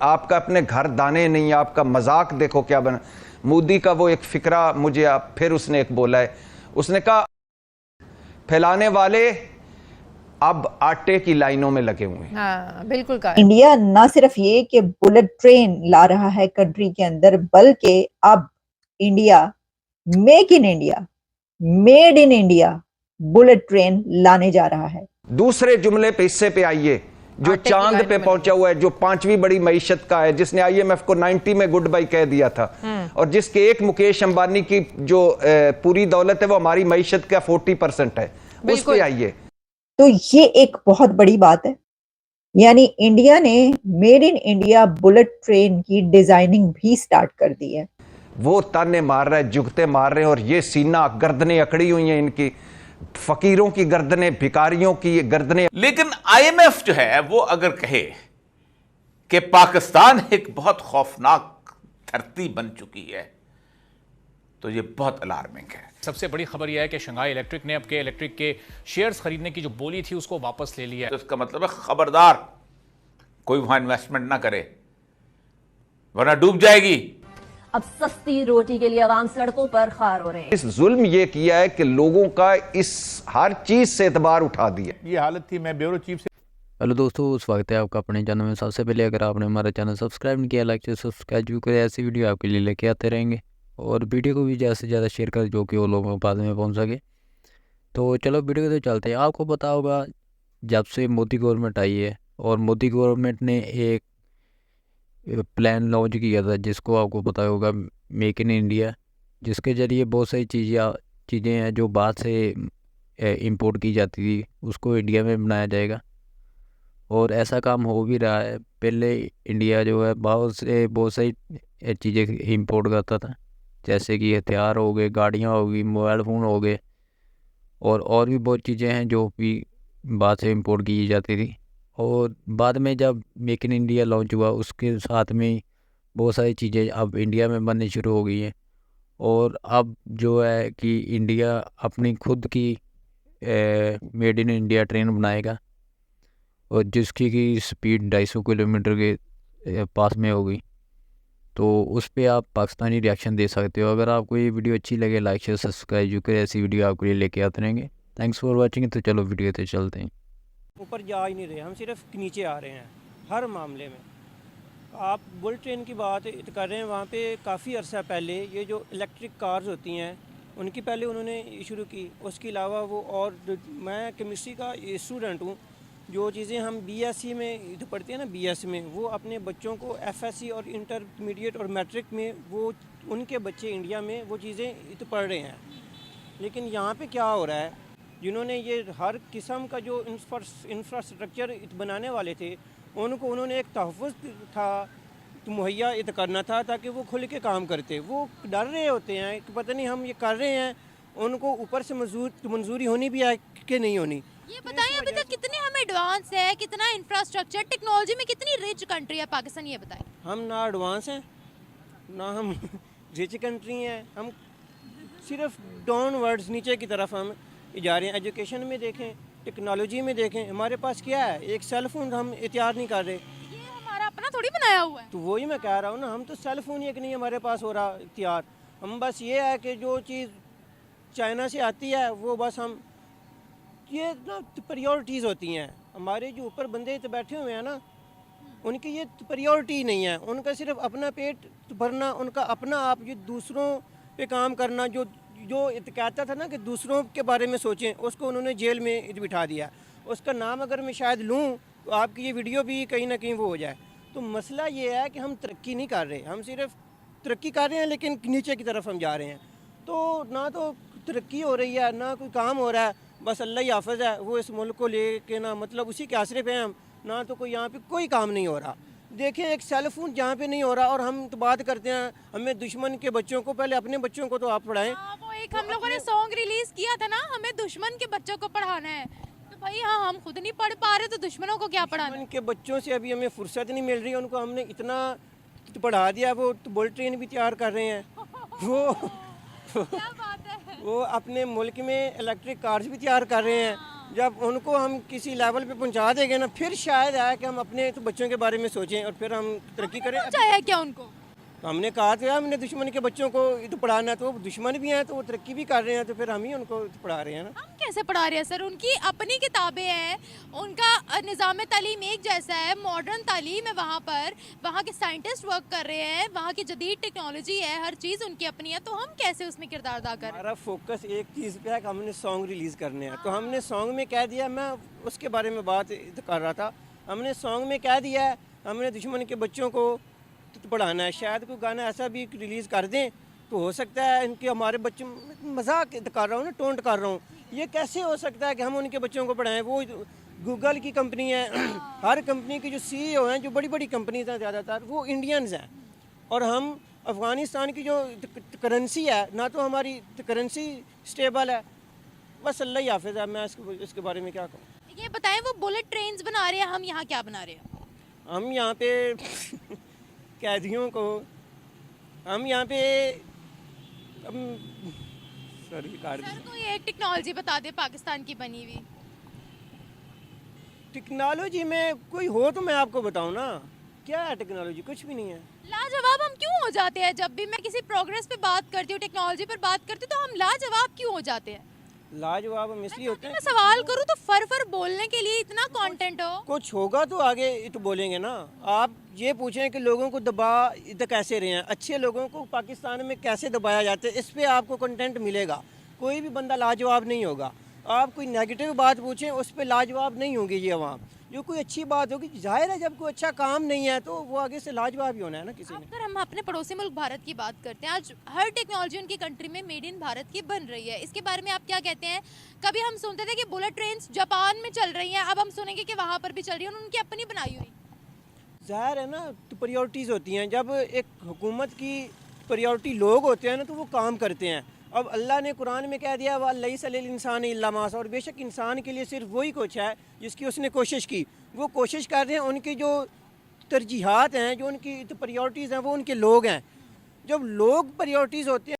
आपका अपने घर दाने नहीं, आपका मजाक देखो क्या बना। मोदी का वो एक फिक्रा मुझे फिर उसने एक बोला है, उसने कहा फैलाने वाले अब आटे की लाइनों में लगे हुए हैं। हाँ बिल्कुल कहा। इंडिया ना सिर्फ ये कि बुलेट ट्रेन ला रहा है कंट्री के अंदर, बल्कि अब India make in India, made in India bullet train लाने जा रहा है। दूसरे जुमले पे हिस्से पे आइए, जो आटे की चांद लाइनों पे में पहुंचा हुआ है, जो 5वीं बड़ी मईशत का है, जिसने आईएमएफ को 90 में गुड बाय कह दिया था, और जिसके एक मुकेश अंबानी की जो पूरी दौलत है वो हमारी मईशत का 40% है, उस पे आइए। तो ये एक बहुत बड़ी बात है, यानी इंडिया ने made in India bullet train की डिजाइनिंग भी स्टार्ट कर दी है। वो ताने मार रहा है, जुगते मार रहे हैं, और ये सीना गर्दनें अकड़ी हुई हैं इनकी, फकीरों की गर्दनें, भिखारियों की गर्दनें। लेकिन आईएमएफ जो है वो अगर कहे कि पाकिस्तान एक बहुत खौफनाक धरती बन चुकी है तो ये बहुत अलार्मिंग है। सबसे बड़ी खबर यह है कि शंघाई इलेक्ट्रिक ने अपने इलेक्ट्रिक के शेयर्स खरीदने की जो बोली थी उसको वापस ले लिया है। तो इसका मतलब है खबरदार कोई वहां इन्वेस्टमेंट ना करे वरना डूब जाएगी। अब सस्ती रोटी के लिए आवाम सड़कों पर खार हो रहे हैं। इस जुल्म ये किया है कि लोगों का इस हर चीज से एतबार उठा दिया। ये हालत थी। मैं ब्यूरो चीफ से। हेलो दोस्तों, स्वागत है आपका अपने चैनल में। सबसे पहले अगर आपने हमारा चैनल सब्सक्राइब नहीं किया, लाइक से सब्सक्राइब भी करें, ऐसी वीडियो आपके लिए लेके आते रहेंगे, और वीडियो को भी ज़्यादा से ज़्यादा शेयर करें जो कि वो लोगों के पास में पहुंच सके। तो चलो वीडियो को तो चलते हैं। आपको पता होगा जब से मोदी गवर्नमेंट आई है, और मोदी गवर्नमेंट ने एक प्लान लॉन्च किया था जिसको आपको पता होगा मेक इन इंडिया, जिसके ज़रिए बहुत सारी चीज़ें हैं जो बाहर से इंपोर्ट की जाती थी उसको इंडिया में बनाया जाएगा, और ऐसा काम हो भी रहा है। पहले इंडिया जो है बहुत सारी चीज़ें इंपोर्ट करता था, जैसे कि हथियार हो गए, गाड़ियाँ हो गई, मोबाइल फ़ोन हो गए, और भी बहुत चीज़ें हैं जो भी बाहर से इंपोर्ट की जाती थी। और बाद में जब मेक इन इंडिया लॉन्च हुआ उसके साथ में बहुत सारी चीज़ें अब इंडिया में बननी शुरू हो गई हैं, और अब जो है कि इंडिया अपनी खुद की मेड इन इंडिया ट्रेन बनाएगा, और जिसकी की स्पीड 250 किलोमीटर के पास में होगी। तो उस पर आप पाकिस्तानी रिएक्शन दे सकते हो। अगर आपको ये वीडियो अच्छी लगे, लाइक शेयर सब्सक्राइब जो करें, ऐसी वीडियो आपके लिए लेके आते रहेंगे। Thanks for watching. तो चलो वीडियो पे चलते हैं। ऊपर जा ही नहीं रहे, हम सिर्फ नीचे आ रहे हैं हर मामले में। आप बुलेट ट्रेन की बात कर रहे हैं, वहाँ पे काफ़ी अर्सा पहले ये जो इलेक्ट्रिक कार्स होती हैं उनकी पहले उन्होंने शुरू की। उसके अलावा वो, और मैं केमिस्ट्री का स्टूडेंट हूँ, जो चीज़ें हम बीएससी में पढ़ते हैं ना, बीएस में, वो अपने बच्चों को एफएससी और इंटरमीडिएट और मैट्रिक में वो उनके बच्चे इंडिया में वो चीज़ें पढ़ रहे हैं। लेकिन यहाँ पे क्या हो रहा है, जिन्होंने ये हर किस्म का जो इंफ्रास्ट्रक्चर बनाने वाले थे उनको उन्होंने एक तहफ़्फ़ुज़ था मुहैया करना था ताकि वो खुल के काम करते। वो डर रहे होते हैं कि पता नहीं हम ये कर रहे हैं, उनको ऊपर से मंजूरी होनी भी है कि नहीं होनी। ये बताएं अभी तक कितने हम एडवांस है, कितना इंफ्रास्ट्रक्चर टेक्नोलॉजी में कितनी रिच कंट्री है पाकिस्तान, ये बताएं। हम ना एडवांस हैं ना हम रिच कंट्री हैं, हम सिर्फ डाउनवर्ड्स नीचे की तरफ हम जा रहे हैं। एजुकेशन में देखें, टेक्नोलॉजी में देखें, हमारे पास क्या है, एक सेल फोन हम इख्तियार नहीं कर रहे। ये हमारा अपना थोड़ी बनाया हुआ है। तो वही मैं कह रहा हूँ ना, हम तो सेल फोन एक नहीं हमारे पास हो रहा इख्तियार। हम बस ये है कि जो चीज़ चाइना से आती है वो बस हम, ये ना प्रायोरिटीज़ होती हैं। हमारे जो ऊपर बंदे तो बैठे हुए हैं ना, उनकी ये प्रायोरिटी नहीं है, उनका सिर्फ अपना पेट भरना, उनका अपना आप ये दूसरों पे काम करना। जो कहता था ना कि दूसरों के बारे में सोचें, उसको उन्होंने जेल में बिठा दिया। उसका नाम अगर मैं शायद लूँ तो आपकी ये वीडियो भी कहीं ना कहीं वो हो जाए। तो मसला ये है कि हम तरक्की नहीं कर रहे, हम सिर्फ तरक्की कर रहे हैं लेकिन नीचे की तरफ हम जा रहे हैं। तो ना तो तरक्की हो रही है ना कोई काम हो रहा है, बस अल्लाह ही हाफ़िज़ है। वो इस मुल्क को लेके ना, मतलब उसी के आसरे पे हैं हम, ना तो कोई यहाँ पे कोई काम नहीं हो रहा। देखें एक सेल फोन जहाँ पे नहीं हो रहा, और हम तो बात करते हैं हमें दुश्मन के बच्चों को, पहले अपने बच्चों को तो आप पढ़ाएं। वो एक हम लोगों ने सॉन्ग रिलीज किया था ना, हमें दुश्मन के बच्चों को पढ़ाना है। तो भाई हाँ, हम खुद नहीं पढ़ पा रहे तो दुश्मनों को क्या पढ़ाना। दुश्मन के बच्चों से अभी हमें फुर्सत नहीं मिल रही, उनको हमने इतना पढ़ा दिया। वो तो बुलेट ट्रेन भी तैयार कर रहे हैं वो क्या बात है। वो अपने मुल्क में इलेक्ट्रिक कार्स भी तैयार कर रहे हैं। जब उनको हम किसी लेवल पे पहुंचा देंगे ना, फिर शायद है कि हम अपने तो बच्चों के बारे में सोचें और फिर हम तरक्की करें। चाहे क्या उनको? तो हमने कहा था हमने दुश्मन के बच्चों को तो पढ़ाना है, तो वो दुश्मन भी हैं तो वो तरक्की भी कर रहे हैं, तो फिर हम ही उनको पढ़ा रहे हैं ना। हम कैसे पढ़ा रहे हैं सर? उनकी अपनी किताबें हैं, उनका निज़ाम तालीम एक जैसा है, मॉडर्न तालीम है वहाँ पर, वहाँ के साइंटिस्ट वर्क कर रहे हैं, वहाँ की जदीद टेक्नोलॉजी है, हर चीज़ उनकी अपनी है, तो हम कैसे उसमें किरदार अदा कर रहे हैं? हमारा फोकस एक चीज़ पे है कि हमने सॉन्ग रिलीज़ करने हैं, तो हमने सॉन्ग में कह दिया, मैं उसके बारे में बात कर रहा था, हमने सॉन्ग में कह दिया है हमने दुश्मन के बच्चों को पढ़ाना है। शायद कोई गाना ऐसा भी रिलीज़ कर दें तो हो सकता है इनके हमारे बच्चे, मजाक कर रहा हूँ ना, टोंट कर रहा हूँ, ये कैसे हो सकता है कि हम उनके बच्चों को पढ़ाएं? वो गूगल की कंपनी है, हर कंपनी की जो CEO हैं, जो बड़ी बड़ी कंपनीज हैं ज़्यादातर वो इंडियंस हैं, और हम अफ़गानिस्तान की जो करेंसी है ना, तो हमारी करेंसी स्टेबल है, बस अल्लाह ही हाफिज़ है। मैं इसके बारे में क्या कहूँ? ये बताएं, वो बुलेट ट्रेन्स बना रहे हैं, हम यहाँ क्या बना रहे हैं? हम यहाँ पे कैदियों को, हम यहाँ पे सर कोई एक टेक्नोलॉजी बता दे पाकिस्तान की बनी हुई। टेक्नोलॉजी में कोई हो तो मैं आपको बताऊँ ना, क्या है टेक्नोलॉजी? कुछ भी नहीं है। लाजवाब हम क्यों हो जाते हैं? जब भी मैं किसी प्रोग्रेस पे बात करती हूँ, टेक्नोलॉजी पर बात करती हूँ, तो हम लाजवाब क्यों हो जाते हैं? लाजवाब हम इसलिए होते हैं, मैं सवाल करूँ तो फर बोलने के लिए इतना कंटेंट हो। कुछ होगा तो आगे तो बोलेंगे ना। आप ये पूछें कि लोगों को दबा इधर कैसे रहे हैं, अच्छे लोगों को पाकिस्तान में कैसे दबाया जाता है, इस पे आपको कंटेंट मिलेगा। कोई भी बंदा लाजवाब नहीं होगा। आप कोई नेगेटिव बात पूछें उस पर लाजवाब नहीं होंगे ये अवाम। जो कोई अच्छी बात होगी, जाहिर है जब कोई अच्छा काम नहीं है तो वो आगे से लाजवाब ही होना है ना किसी ने। अगर हम अपने पड़ोसी मुल्क भारत की बात करते हैं, आज हर टेक्नोलॉजी उनकी कंट्री में मेड इन भारत की बन रही है, इसके बारे में आप क्या कहते हैं? कभी हम सुनते थे कि बुलेट ट्रेन्स जापान में चल रही हैं, अब हम सुनेंगे कि वहाँ पर भी चल रही है, उनकी अपनी बनाई हुई। ज़ाहिर है ना, तो प्रायोरिटीज़ होती हैं। जब एक हुकूमत की प्रायोरिटी लोग होते हैं ना, तो वो काम करते हैं। अब अल्लाह ने कुरान में कह दिया वलैसा लिल इंसानी इल्ला मा सअ, और बेशक इंसान के लिए सिर्फ वही कुछ है जिसकी उसने कोशिश की। वो कोशिश कर रहे हैं, उनकी जो तरजीहात हैं, जो उनकी प्रायोरिटीज़ हैं, वो उनके लोग हैं। जब लोग प्रायोरिटीज़ होते हैं